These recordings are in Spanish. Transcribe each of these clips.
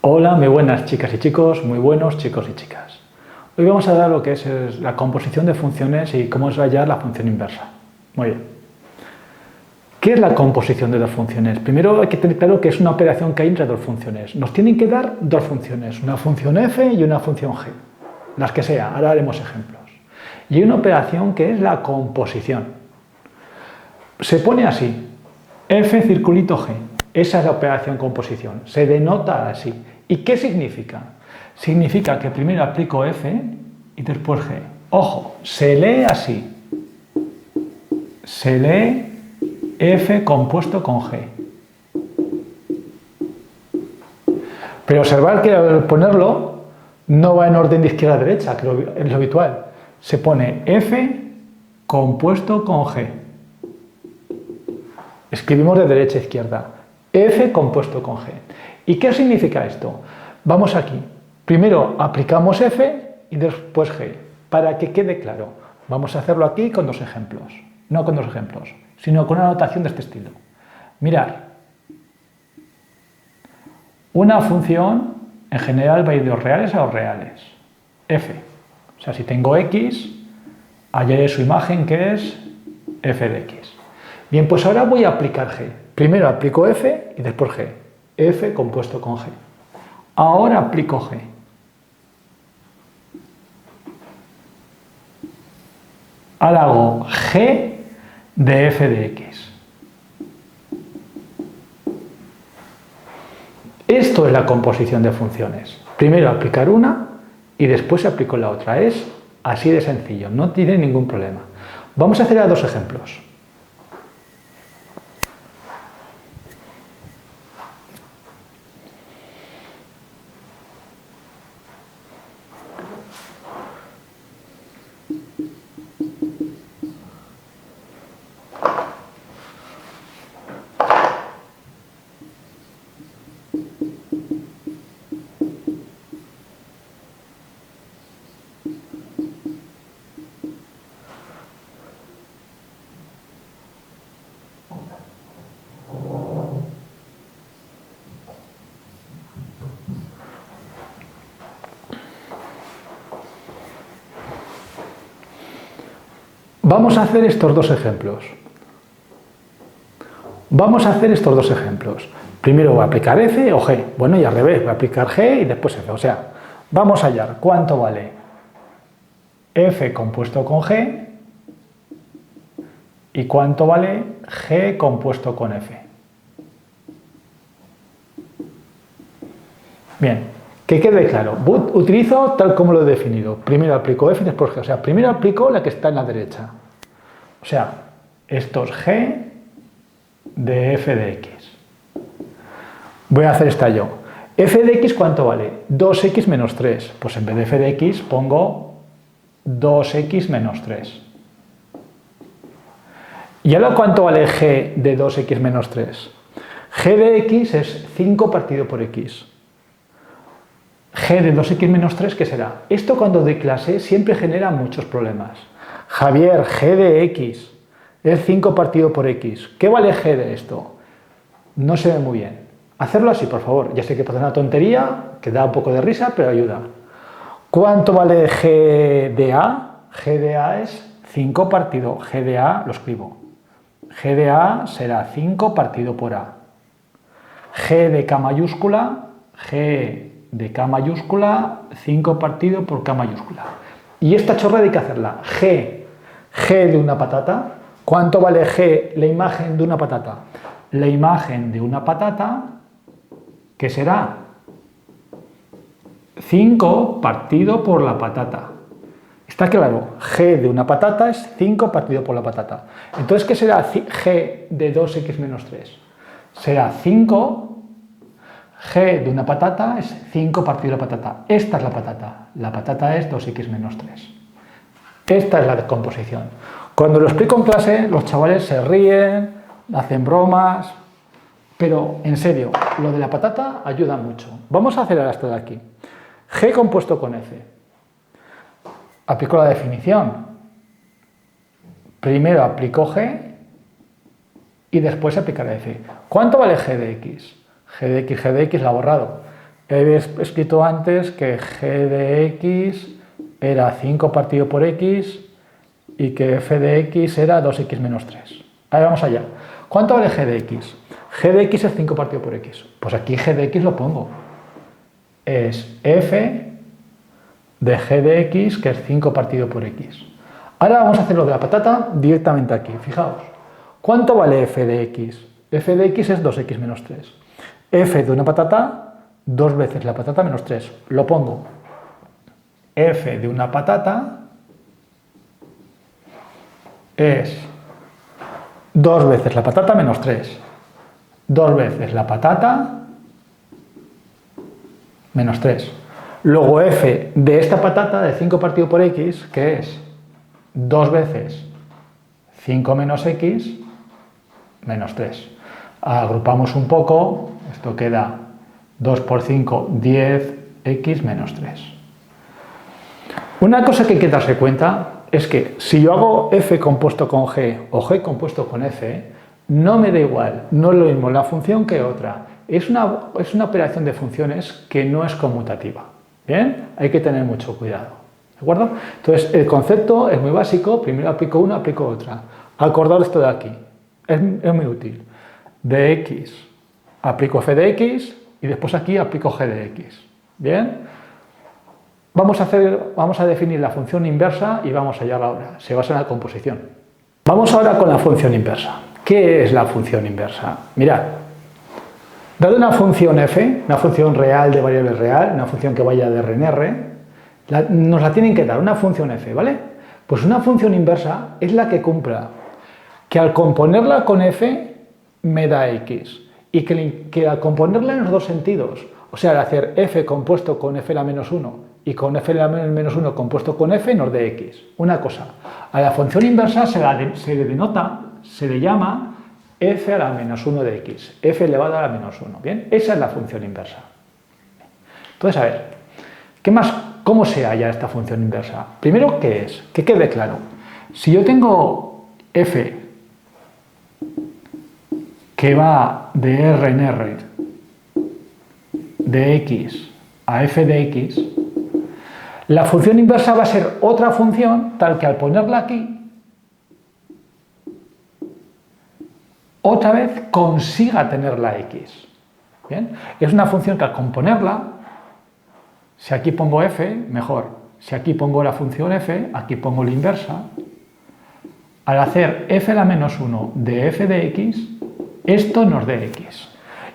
Hola, muy buenas chicas y chicos, muy buenos chicos y chicas. Hoy vamos a dar lo que es la composición de funciones y cómo es hallar la función inversa. Muy bien. ¿Qué es la composición de dos funciones? Primero hay que tener claro que es una operación que hay entre dos funciones. Nos tienen que dar dos funciones, una función f y una función g. Las que sea, ahora haremos ejemplos. Y hay una operación que es la composición. Se pone así, f circulito g. Esa es la operación composición. Se denota así. ¿Y qué significa? Significa que primero aplico f y después g. Ojo, se lee así. Se lee f compuesto con g. Pero observar que al ponerlo no va en orden de izquierda a derecha, que es lo habitual. Se pone f compuesto con g. Escribimos de derecha a izquierda. F compuesto con G. ¿Y qué significa esto? Vamos aquí. Primero aplicamos F y después G. Para que quede claro. Vamos a hacerlo aquí con dos ejemplos. No con dos ejemplos, sino con una notación de este estilo. Mirad. Una función en general va a ir de los reales a los reales. F. O sea, si tengo X, hallaré su imagen que es f de X. Bien, pues ahora voy a aplicar G. Primero aplico F y después G. F compuesto con G. Ahora aplico G. Ahora hago G de f de X. Esto es la composición de funciones. Primero aplicar una y después aplico la otra. Es así de sencillo, no tiene ningún problema. Vamos a hacer dos ejemplos. Vamos a hacer estos dos ejemplos. Primero voy a aplicar F o G. Bueno, y al revés, voy a aplicar G y después F. O sea, vamos a hallar cuánto vale F compuesto con G y cuánto vale G compuesto con F. Bien, que quede claro. Utilizo tal como lo he definido. Primero aplico F y después G. O sea, primero aplico la que está en la derecha. O sea, esto es G de f de X. Voy a hacer esta yo. F de X, ¿cuánto vale? 2X menos 3. Pues en vez de f de X pongo 2X menos 3. ¿Y ahora cuánto vale G de 2X menos 3? G de X es 5 partido por X. G de 2X menos 3, ¿qué será? Esto cuando doy clase siempre genera muchos problemas. Javier, G de X es 5 partido por X. ¿Qué vale G de esto? No se ve muy bien. Hacerlo así, por favor. Ya sé que parece una tontería, que da un poco de risa, pero ayuda. ¿Cuánto vale G de A? G de A es 5 partido. G de A lo escribo. G de A será 5 partido por A. G de K mayúscula, G de K mayúscula, 5 partido por K mayúscula. Y esta chorrada hay que hacerla. G de una patata. ¿Cuánto vale G, la imagen de una patata? La imagen de una patata, ¿qué será? 5 partido por la patata. ¿Está claro? G de una patata es 5 partido por la patata. Entonces, ¿qué será G de 2X menos 3? Será 5. G de una patata es 5 partido de la patata. Esta es la patata. La patata es 2X menos 3. Esta es la descomposición. Cuando lo explico en clase, los chavales se ríen, hacen bromas, pero en serio, lo de la patata ayuda mucho. Vamos a hacer ahora esto de aquí. G compuesto con F. Aplico la definición. Primero aplico G y después aplicaré F. ¿Cuánto vale G de X? G de X la he borrado. He escrito antes que g de x era 5 partido por x y que f de x era 2x menos 3. Ahora vamos allá. ¿Cuánto vale g de x? G de x es 5 partido por x. Pues aquí g de x lo pongo. Es f de g de x, que es 5 partido por x. Ahora vamos a hacer lo de la patata directamente aquí. Fijaos. ¿Cuánto vale f de x? F de x es 2x menos 3. F de una patata, 2 veces la patata menos 3. Lo pongo. F de una patata es 2 veces la patata menos 3. 2 veces la patata menos 3. Luego f de esta patata de 5 partido por x, que es 2 veces 5 menos x menos 3. Agrupamos un poco, esto queda 2 por 5, 10x menos 3. Una cosa que hay que darse cuenta es que si yo hago f compuesto con g o g compuesto con f, no me da igual, no es lo mismo la función que otra. Es una operación de funciones que no es conmutativa. ¿Bien? Hay que tener mucho cuidado. ¿De acuerdo? Entonces, el concepto es muy básico. Primero aplico una, aplico otra. Acordar esto de aquí. Es muy útil. De x, aplico f de x y después aquí aplico g de x. ¿Bien? Vamos a definir la función inversa y vamos allá ahora. Se basa en la composición. Vamos ahora con la función inversa. ¿Qué es la función inversa? Mirad. Dado una función f, una función real de variable real, una función que vaya de R en R, nos la tienen que dar, una función f, ¿vale? Pues una función inversa es la que cumpla que al componerla con f me da x y que al componerla en los dos sentidos, o sea, al hacer f compuesto con f a la menos 1 y con f a la menos 1 compuesto con f nos dé x. Una cosa, a la función inversa se le denota, se le llama f a la menos 1 de x, f elevado a la menos 1, ¿bien? Esa es la función inversa. Entonces, a ver, ¿cómo se halla esta función inversa? Primero, ¿qué es? Que quede claro. Si yo tengo f que va de R en R de x a f de x, la función inversa va a ser otra función tal que al ponerla aquí, otra vez consiga tener la x. ¿Bien? Es una función que al componerla, si aquí pongo f, mejor. Si aquí pongo la función f, aquí pongo la inversa. Al hacer f a la menos 1 de f de x, esto nos dé x.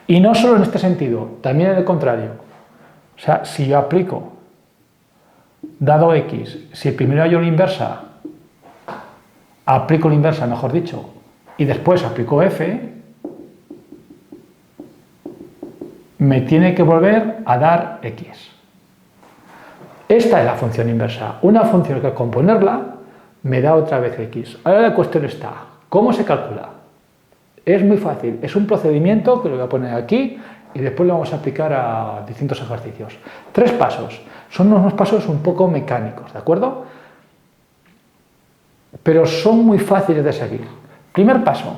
Y no solo en este sentido, también en el contrario. O sea, si yo aplico, dado x, si primero hallo la inversa, aplico la inversa, mejor dicho, y después aplico f, me tiene que volver a dar x. Esta es la función inversa, una función que al componerla me da otra vez x. Ahora la cuestión está, ¿cómo se calcula? Es muy fácil, es un procedimiento que lo voy a poner aquí y después lo vamos a aplicar a distintos ejercicios. 3 pasos, son unos pasos un poco mecánicos, ¿de acuerdo? Pero son muy fáciles de seguir. Primer paso,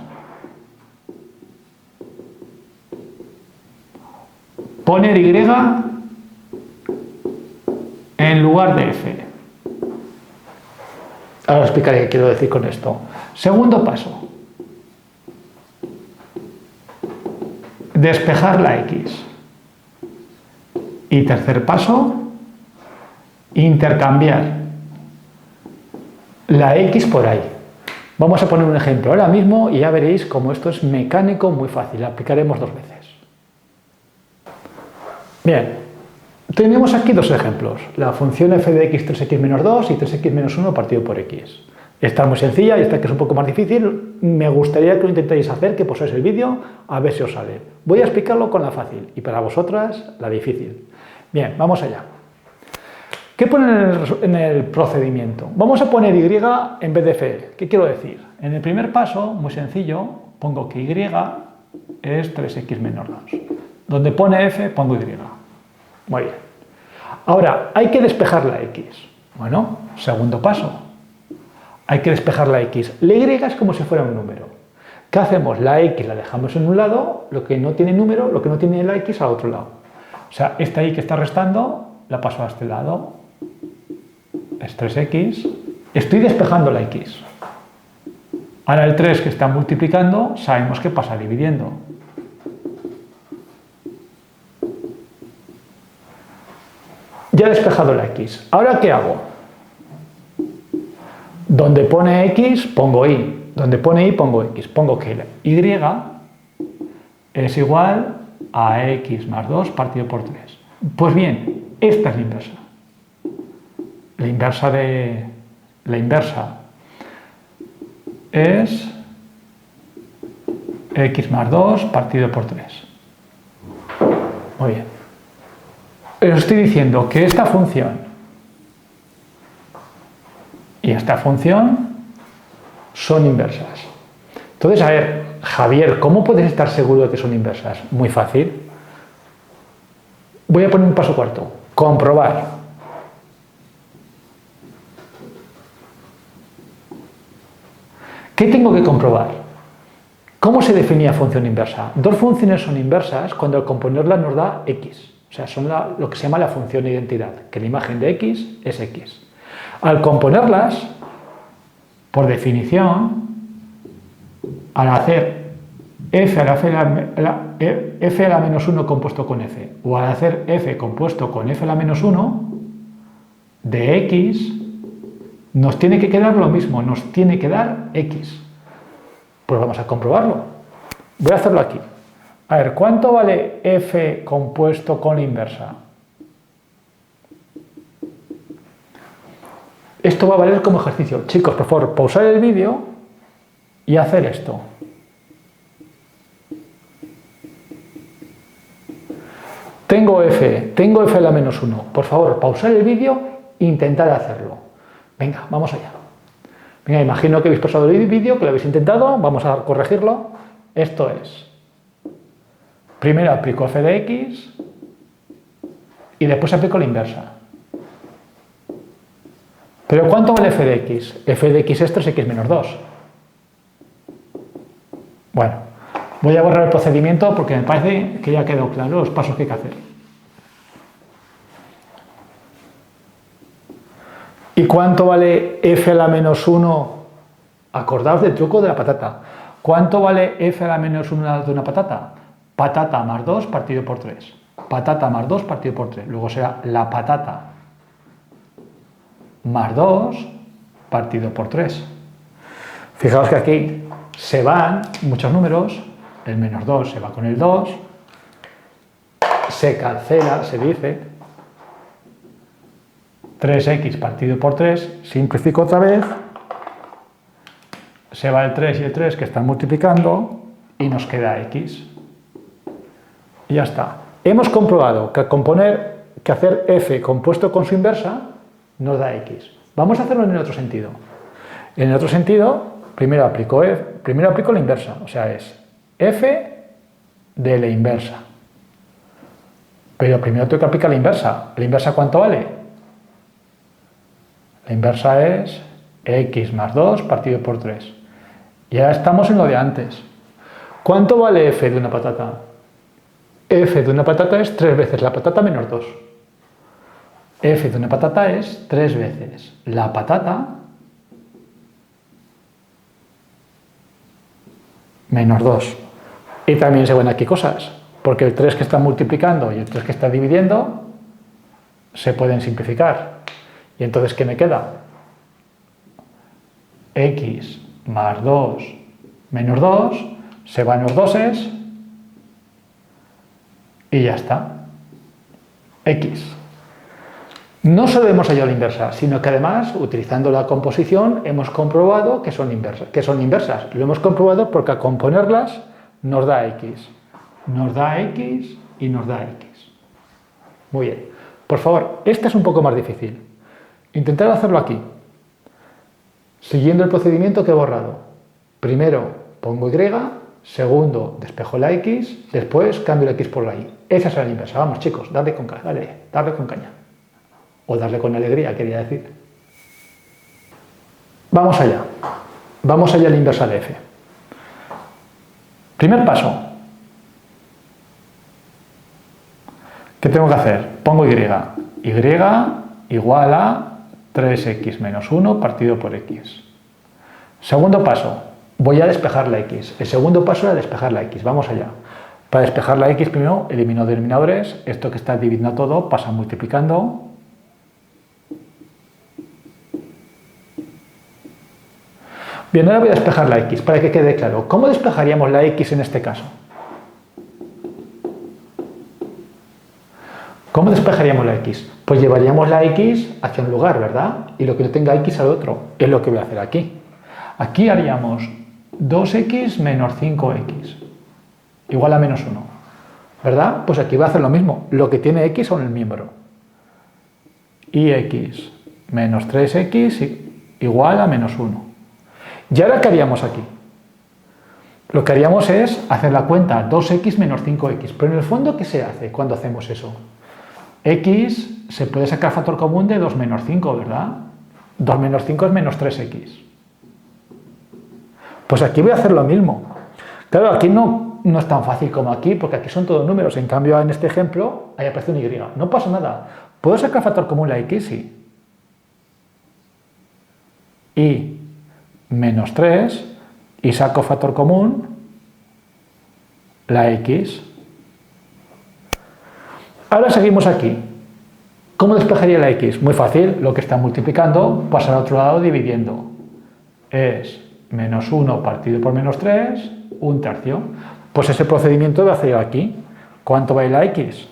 poner y en lugar de f. Ahora explicaré qué quiero decir con esto. Segundo paso, despejar la x. Y tercer paso, intercambiar la x por ahí. Vamos a poner un ejemplo ahora mismo y ya veréis cómo esto es mecánico muy fácil. Lo aplicaremos 2 veces. Bien, tenemos aquí 2 ejemplos. La función f de x 3x menos 2 y 3x menos 1 partido por x. Esta es muy sencilla y esta que es un poco más difícil. Me gustaría que lo intentéis hacer, que posáis el vídeo a ver si os sale. Voy a explicarlo con la fácil y para vosotras la difícil. Bien, vamos allá. ¿Qué pone en el procedimiento? Vamos a poner y en vez de f. ¿Qué quiero decir? En el primer paso, muy sencillo, pongo que y es 3x menos 2. Donde pone f, pongo y. Muy bien. Ahora, hay que despejar la x. Bueno, segundo paso. Hay que despejar la x. La y es como si fuera un número. ¿Qué hacemos? La x la dejamos en un lado, lo que no tiene número, lo que no tiene la x al otro lado. sea, esta y que está restando la paso a este lado. Es 3x. Estoy despejando la x. Ahora el 3 que está multiplicando, sabemos que pasa dividiendo. Ya he despejado la x. ¿Ahora qué hago? Donde pone x, pongo y. Donde pone y, pongo x. Pongo que la y es igual a x más 2 partido por 3. Pues bien, esta es la inversa. La inversa es x más 2 partido por 3. Muy bien. Os estoy diciendo que esta función y esta función son inversas. Entonces, a ver, Javier, ¿cómo puedes estar seguro de que son inversas? Muy fácil. Voy a poner un paso cuarto. Comprobar. ¿Qué tengo que comprobar? ¿Cómo se definía función inversa? Dos funciones son inversas cuando al componerlas nos da x. O sea, son lo que se llama la función de identidad, que la imagen de x es x. Al componerlas, por definición, al hacer f a la menos 1 compuesto con f, o al hacer f compuesto con f a la menos 1, de x, nos tiene que quedar lo mismo, nos tiene que dar x. Pues vamos a comprobarlo. Voy a hacerlo aquí. A ver, ¿cuánto vale f compuesto con la inversa? Esto va a valer como ejercicio. Chicos, por favor, pausar el vídeo y hacer esto. Tengo f a la menos 1. Por favor, pausar el vídeo e intentar hacerlo. Venga, vamos allá. Venga, imagino que habéis pausado el vídeo, que lo habéis intentado. Vamos a corregirlo. Esto es. Primero aplico f de x y después aplico la inversa. ¿Pero cuánto vale f de x? F de x es 3x menos 2. Bueno, voy a borrar el procedimiento porque me parece que ya quedó claro los pasos que hay que hacer. ¿Y cuánto vale f a la menos 1? Acordaos del truco de la patata. ¿Cuánto vale f a la menos 1 de una patata? Patata más 2 partido por 3. Patata más 2 partido por 3. Luego será la patata más 2 partido por 3. Fijaos que aquí se van muchos números. El menos 2 se va con el 2. Se cancela, se dice. 3x partido por 3. Simplifico otra vez. Se va el 3 y el 3 que están multiplicando. Y nos queda x. Y ya está. Hemos comprobado que hacer f compuesto con su inversa nos da x. Vamos a hacerlo en el otro sentido. En el otro sentido, primero aplico la inversa. O sea, es f de la inversa. Pero primero tengo que aplicar la inversa. ¿La inversa cuánto vale? La inversa es x más 2 partido por 3. Y ahora estamos en lo de antes. ¿Cuánto vale f de una patata? F de una patata es 3 veces la patata menos 2. F de una patata es 3 veces la patata menos 2. Y también se ven aquí cosas, porque el 3 que está multiplicando y el 3 que está dividiendo se pueden simplificar. Y entonces, ¿qué me queda? X más 2 menos 2, se van los doses y ya está. X. No solo hemos hallado la inversa, sino que además, utilizando la composición, hemos comprobado que son inversas. Lo hemos comprobado porque al componerlas nos da x. Nos da x y nos da x. Muy bien. Por favor, este es un poco más difícil. Intentar hacerlo aquí, siguiendo el procedimiento que he borrado. Primero pongo y, segundo despejo la x, después cambio la x por la y. Esa es la inversa. Vamos, chicos, darle con caña. O darle con alegría, quería decir. Vamos allá. Vamos allá a la inversa de f. Primer paso. ¿Qué tengo que hacer? Pongo y. Y igual a 3x menos 1 partido por x. Segundo paso, voy a despejar la x. El segundo paso era despejar la x. Vamos allá. Para despejar la x, primero elimino denominadores. Esto que está dividiendo todo pasa multiplicando. Bien, ahora voy a despejar la x para que quede claro. ¿Cómo despejaríamos la x en este caso? ¿Cómo despejaríamos la x? Pues llevaríamos la x hacia un lugar, ¿verdad? Y lo que no tenga x al otro. Es lo que voy a hacer aquí. Aquí haríamos 2x menos 5x igual a menos 1. ¿Verdad? Pues aquí voy a hacer lo mismo. Lo que tiene x son el miembro. Y x menos 3x igual a menos 1. ¿Y ahora qué haríamos aquí? Lo que haríamos es hacer la cuenta 2x menos 5x. Pero en el fondo, ¿qué se hace cuando hacemos eso? X se puede sacar factor común de 2 menos 5, ¿verdad? 2 menos 5 es menos 3x. Pues aquí voy a hacer lo mismo. Claro, aquí no es tan fácil como aquí, porque aquí son todos números. En cambio, en este ejemplo, ahí aparece un y. No pasa nada. ¿Puedo sacar factor común la x? Sí. Y menos 3, y saco factor común la x. Ahora seguimos aquí. ¿Cómo despejaría la x? Muy fácil, lo que está multiplicando pasa al otro lado dividiendo. Es menos 1 partido por menos 3, un tercio. Pues ese procedimiento voy a hacer aquí. ¿Cuánto vale la x?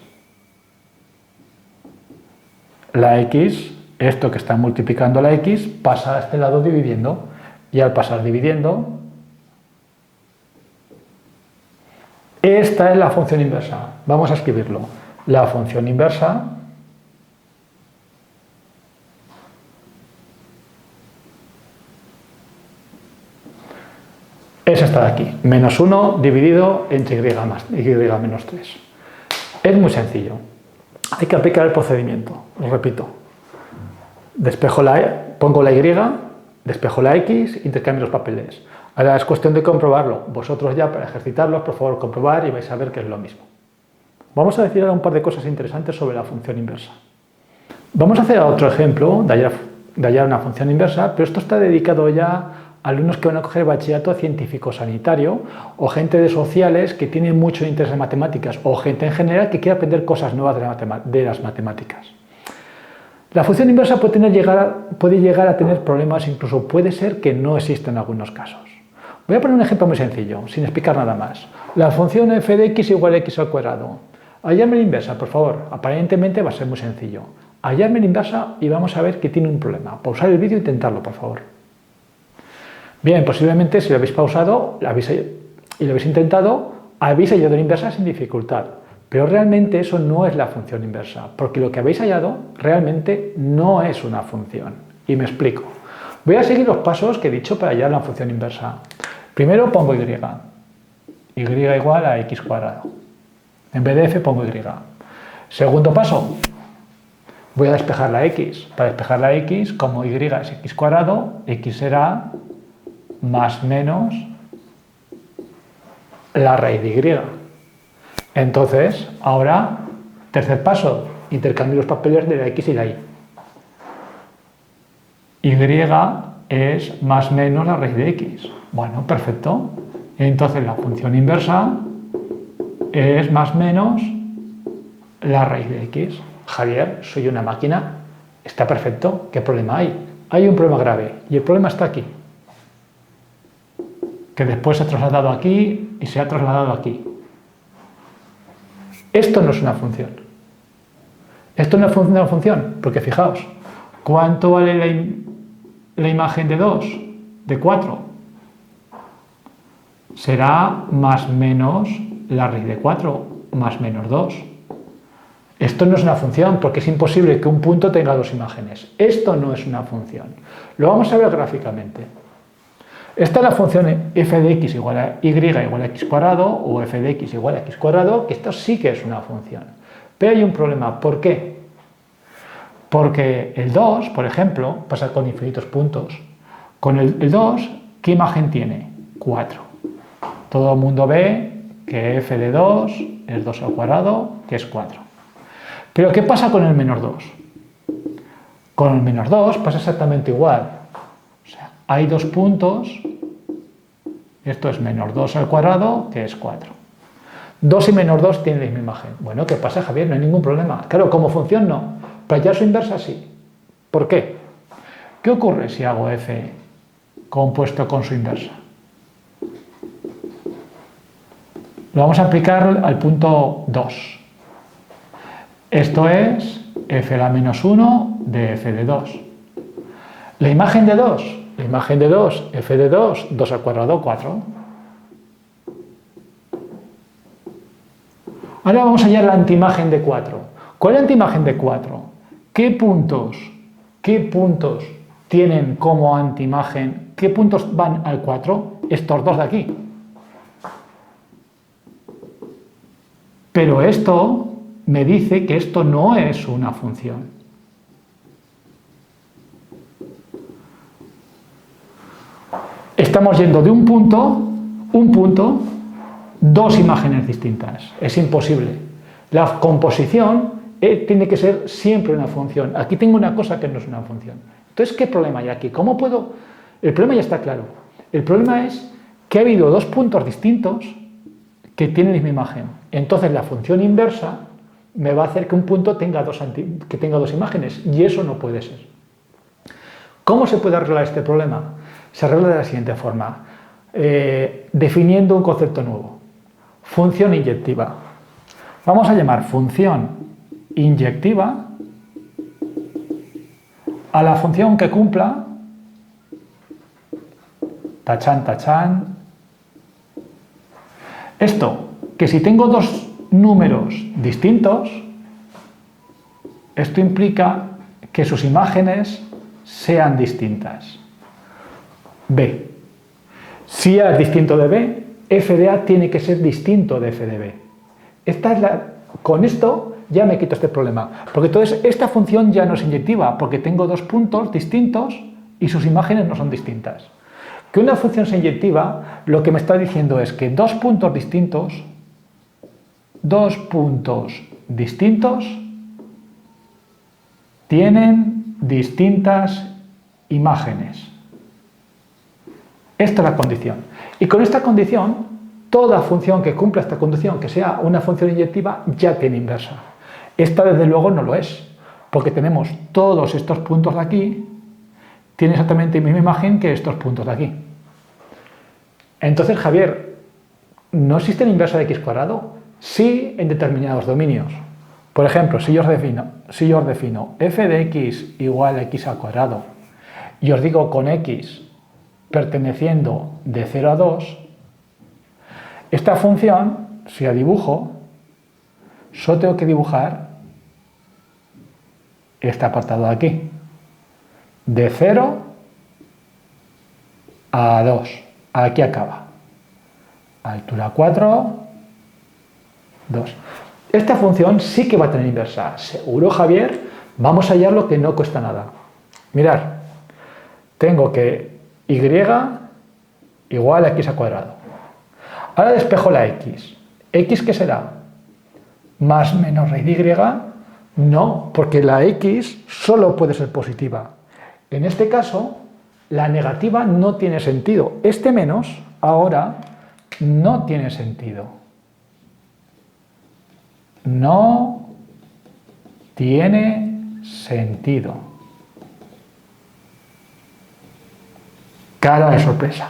La x, esto que está multiplicando la x, pasa a este lado dividiendo. Y al pasar dividiendo, esta es la función inversa. Vamos a escribirlo. La función inversa es esta de aquí. Menos 1 dividido entre y menos 3. Es muy sencillo. Hay que aplicar el procedimiento. Lo repito. Pongo la y, despejo la x, intercambio los papeles. Ahora es cuestión de comprobarlo. Vosotros ya para ejercitarlos, por favor, comprobar y vais a ver que es lo mismo. Vamos a decir ahora un par de cosas interesantes sobre la función inversa. Vamos a hacer otro ejemplo de hallar una función inversa, pero esto está dedicado ya a alumnos que van a coger bachillerato científico-sanitario o gente de sociales que tiene mucho interés en matemáticas o gente en general que quiere aprender cosas nuevas de las matemáticas. La función inversa puede llegar a tener problemas, incluso puede ser que no exista en algunos casos. Voy a poner un ejemplo muy sencillo, sin explicar nada más. La función f de x igual a x al cuadrado. Hallarme la inversa, por favor. Aparentemente va a ser muy sencillo. Hallarme la inversa y vamos a ver que tiene un problema. Pausar el vídeo e intentarlo, por favor. Bien, posiblemente si lo habéis pausado y lo habéis intentado, habéis hallado la inversa sin dificultad. Pero realmente eso no es la función inversa, porque lo que habéis hallado realmente no es una función. Y me explico. Voy a seguir los pasos que he dicho para hallar la función inversa. Primero pongo y. Y igual a x cuadrado. En vez de f pongo y. Segundo paso. Voy a despejar la x. Para despejar la x, como y es x cuadrado, x será más menos la raíz de y. Entonces, ahora, tercer paso, intercambio los papeles de la x y la y. Y es más menos la raíz de x. Bueno, perfecto. Entonces la función inversa es más menos la raíz de x. Javier, soy una máquina. Está perfecto. ¿Qué problema hay? Hay un problema grave y el problema está aquí. Que después se ha trasladado aquí y se ha trasladado aquí. Esto no es una función. Esto no es una función, porque fijaos, ¿cuánto vale la imagen de 2? De 4. Será más menos la raíz de 4, más menos 2. Esto no es una función, porque es imposible que un punto tenga dos imágenes. Esto no es una función. Lo vamos a ver gráficamente. Esta es la función f de x igual a y igual a x cuadrado o f de x igual a x cuadrado, que esto sí que es una función. Pero hay un problema. ¿Por qué? Porque el 2, por ejemplo, pasa con infinitos puntos. Con el 2, ¿qué imagen tiene? 4. Todo el mundo ve que f de 2 es 2 al cuadrado, que es 4. Pero ¿qué pasa con el menos 2? Con el menos 2 pasa exactamente igual. O sea, hay dos puntos, esto es menos 2 al cuadrado, que es 4. 2 y menos 2 tienen la misma imagen. Bueno, ¿qué pasa, Javier? No hay ningún problema. Claro, como función no, pero ya su inversa sí. ¿Por qué? ¿Qué ocurre si hago f compuesto con su inversa? Lo vamos a aplicar al punto 2. Esto es f a la menos 1 de f de 2. La imagen de 2, f de 2, 2 al cuadrado, 4. Ahora vamos a hallar la antiimagen de 4. ¿Cuál es la antiimagen de 4? ¿Qué puntos tienen como antiimagen? ¿Qué puntos van al 4? Estos dos de aquí. Pero esto me dice que esto no es una función. Estamos yendo de un punto, dos imágenes distintas. Es imposible. La composición tiene que ser siempre una función. Aquí tengo una cosa que no es una función. Entonces, ¿qué problema hay aquí? ¿Cómo puedo...? El problema ya está claro. El problema es que ha habido dos puntos distintos que tienen la misma imagen. Entonces, la función inversa me va a hacer que un punto tenga dos imágenes, y eso no puede ser. ¿Cómo se puede arreglar este problema? Se arregla de la siguiente forma, definiendo un concepto nuevo. Función inyectiva. Vamos a llamar función inyectiva a la función que cumpla, tachán, tachán, esto, que si tengo dos números distintos, esto implica que sus imágenes sean distintas. B. Si A es distinto de B, f de A tiene que ser distinto de f de B. Con esto ya me quito este problema, porque entonces esta función ya no es inyectiva, porque tengo dos puntos distintos y sus imágenes no son distintas. Que una función sea inyectiva, lo que me está diciendo es que dos puntos distintos tienen distintas imágenes. Esta es la condición. Y con esta condición, toda función que cumpla esta condición, que sea una función inyectiva, ya tiene inversa. Esta, desde luego, no lo es, porque tenemos todos estos puntos de aquí, tienen exactamente la misma imagen que estos puntos de aquí. Entonces, Javier, ¿no existe la inversa de x cuadrado? Sí, en determinados dominios. Por ejemplo, si yo os defino f de x igual a x al cuadrado y os digo con x perteneciendo de 0 a 2, esta función, si la dibujo, solo tengo que dibujar este apartado de aquí, de 0 a 2, aquí acaba, altura 4, 2. Esta función sí que va a tener inversa, seguro, Javier. Vamos a hallar lo que no cuesta nada. Mirad, tengo que y igual a x al cuadrado. Ahora despejo la x. ¿X qué será? ¿Más menos raíz de y? No, porque la x solo puede ser positiva. En este caso, la negativa no tiene sentido. Este menos, ahora, no tiene sentido. No tiene sentido. Cara de sorpresa.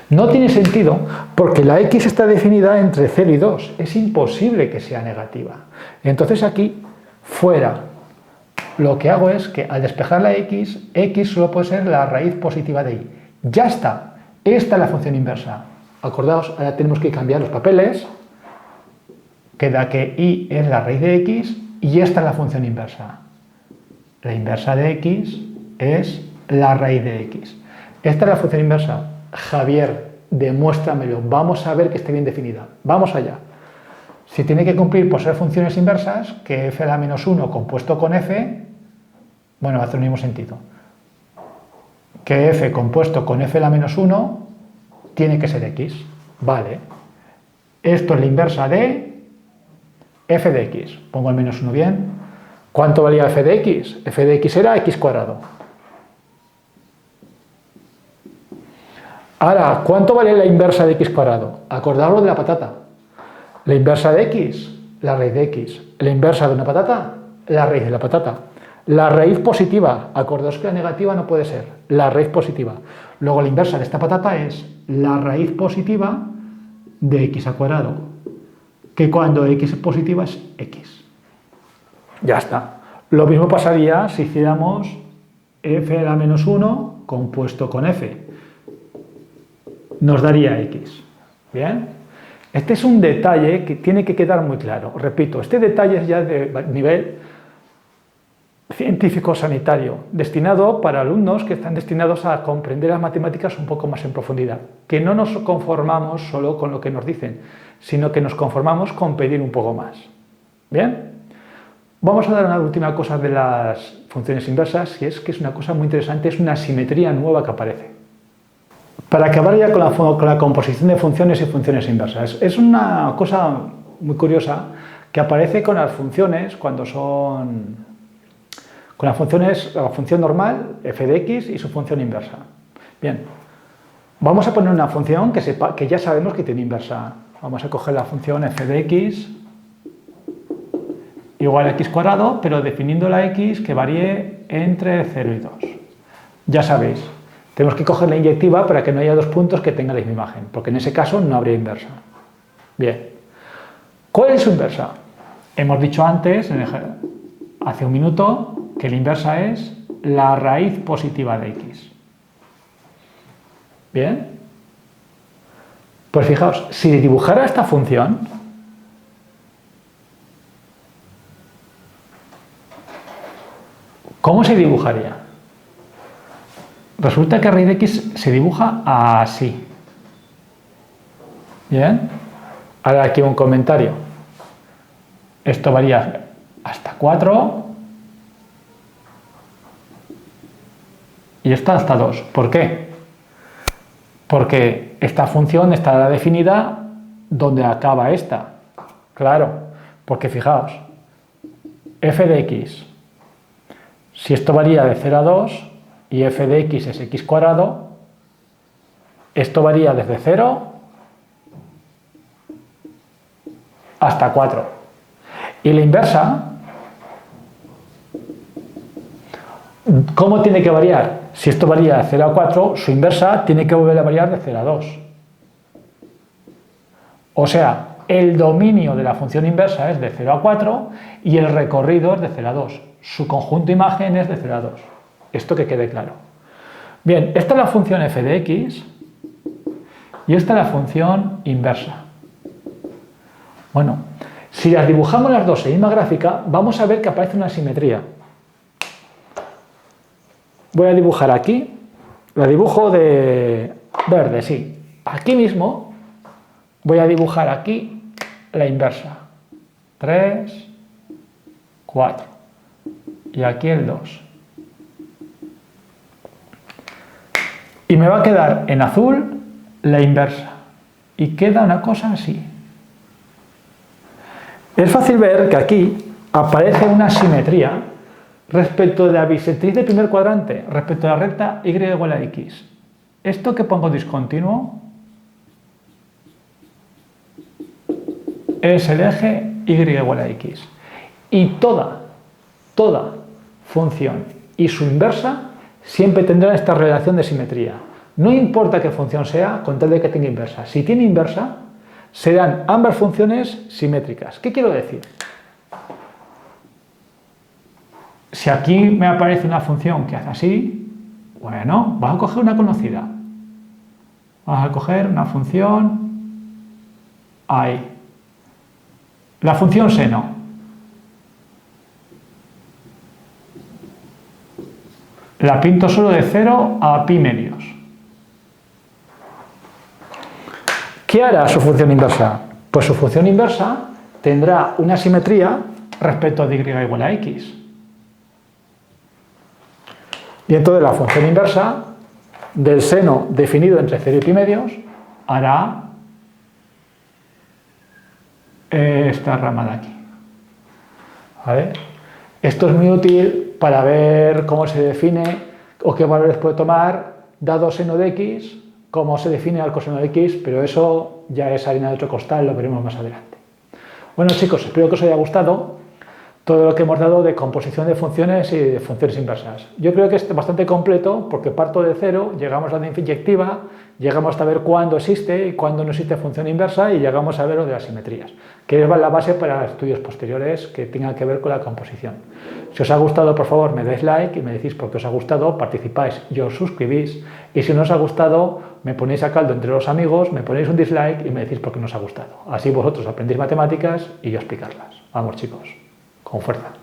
No tiene sentido porque la x está definida entre 0 y 2. Es imposible que sea negativa. Entonces aquí, fuera, lo que hago es que al despejar la x solo puede ser la raíz positiva de y. Ya está. Esta es la función inversa. Acordaos, ahora tenemos que cambiar los papeles. Queda que y es la raíz de x y esta es la función inversa. La inversa de x es la raíz de x. Esta es la función inversa. Javier, demuéstramelo. Vamos a ver que esté bien definida. Vamos allá. Si tiene que cumplir por ser funciones inversas, que f a la menos 1 compuesto con f, bueno, hace el mismo sentido. Que f compuesto con f a la menos 1 tiene que ser x. Vale. Esto es la inversa de f de x. Pongo el menos 1 bien. ¿Cuánto valía f de x? F de x era x cuadrado. Ahora, ¿cuánto vale la inversa de x cuadrado? Acordaros de la patata. La inversa de x, la raíz de x. La inversa de una patata, la raíz de la patata. La raíz positiva, acordaos que la negativa no puede ser, la raíz positiva. Luego la inversa de esta patata es la raíz positiva de x al cuadrado, que cuando x es positiva es x. Ya está. Lo mismo pasaría si hiciéramos f a la menos 1 compuesto con f. Nos daría x. ¿Bien? Este es un detalle que tiene que quedar muy claro. Repito, este detalle es ya de nivel científico sanitario, destinado para alumnos que están destinados a comprender las matemáticas un poco más en profundidad, que no nos conformamos solo con lo que nos dicen, sino que nos conformamos con pedir un poco más. ¿Bien? Vamos a dar una última cosa de las funciones inversas, y es que es una cosa muy interesante, es una simetría nueva que aparece. Para acabar ya con la composición de funciones y funciones inversas, es una cosa muy curiosa que aparece con las funciones cuando son... con las funciones, la función normal, f de x, y su función inversa. Bien, vamos a poner una función que ya sabemos que tiene inversa. Vamos a coger la función f de x igual a x cuadrado, pero definiendo la x que varíe entre 0 y 2. Ya sabéis, tenemos que coger la inyectiva para que no haya dos puntos que tengan la misma imagen, porque en ese caso no habría inversa. Bien, ¿cuál es su inversa? Hemos dicho antes, hace un minuto, que la inversa es la raíz positiva de x. Bien, pues fijaos, si dibujara esta función, ¿cómo se dibujaría? Resulta que raíz de x se dibuja así. Bien, ahora aquí un comentario. Esto varía hasta 4 y esto hasta 2. ¿Por qué? Porque esta función estará definida donde acaba esta. Claro, porque fijaos, f de x, si esto varía de 0 a 2 y f de x es x cuadrado, esto varía desde 0 hasta 4. Y la inversa, ¿cómo tiene que variar? Si esto varía de 0 a 4, su inversa tiene que volver a variar de 0 a 2. O sea, el dominio de la función inversa es de 0 a 4 y el recorrido es de 0 a 2. Su conjunto imagen es de 0 a 2. Esto que quede claro. Bien, esta es la función f de x y esta es la función inversa. Bueno, si las dibujamos las dos en la misma gráfica, vamos a ver que aparece una simetría. Voy a dibujar aquí, la dibujo de verde, sí. Aquí mismo voy a dibujar aquí la inversa. 3, 4. Y aquí el 2. Y me va a quedar en azul la inversa. Y queda una cosa así. Es fácil ver que aquí aparece una simetría respecto de la bisectriz del primer cuadrante, respecto a la recta y igual a x. Esto que pongo discontinuo es el eje y igual a x. Y toda función y su inversa siempre tendrán esta relación de simetría. No importa qué función sea, con tal de que tenga inversa. Si tiene inversa, serán ambas funciones simétricas. ¿Qué quiero decir? Si aquí me aparece una función que hace así, bueno, vamos a coger una conocida. Vamos a coger una función ahí. La función seno. La pinto solo de 0 a pi medios. ¿Qué hará su función inversa? Pues su función inversa tendrá una simetría respecto de y igual a x. Y entonces la función inversa del seno definido entre 0 y pi medios hará esta rama de aquí. ¿Vale? Esto es muy útil para ver cómo se define o qué valores puede tomar dado seno de x, cómo se define al coseno de x, pero eso ya es harina de otro costal, lo veremos más adelante. Bueno chicos, espero que os haya gustado todo lo que hemos dado de composición de funciones y de funciones inversas. Yo creo que es bastante completo porque parto de cero, llegamos a la inyectiva, llegamos a ver cuándo existe y cuándo no existe función inversa y llegamos a ver lo de las simetrías, que es la base para estudios posteriores que tengan que ver con la composición. Si os ha gustado, por favor, me dais like y me decís por qué os ha gustado, participáis y os suscribís. Y si no os ha gustado, me ponéis a caldo entre los amigos, me ponéis un dislike y me decís por qué no os ha gustado. Así vosotros aprendéis matemáticas y yo explicarlas. Vamos chicos, con fuerza.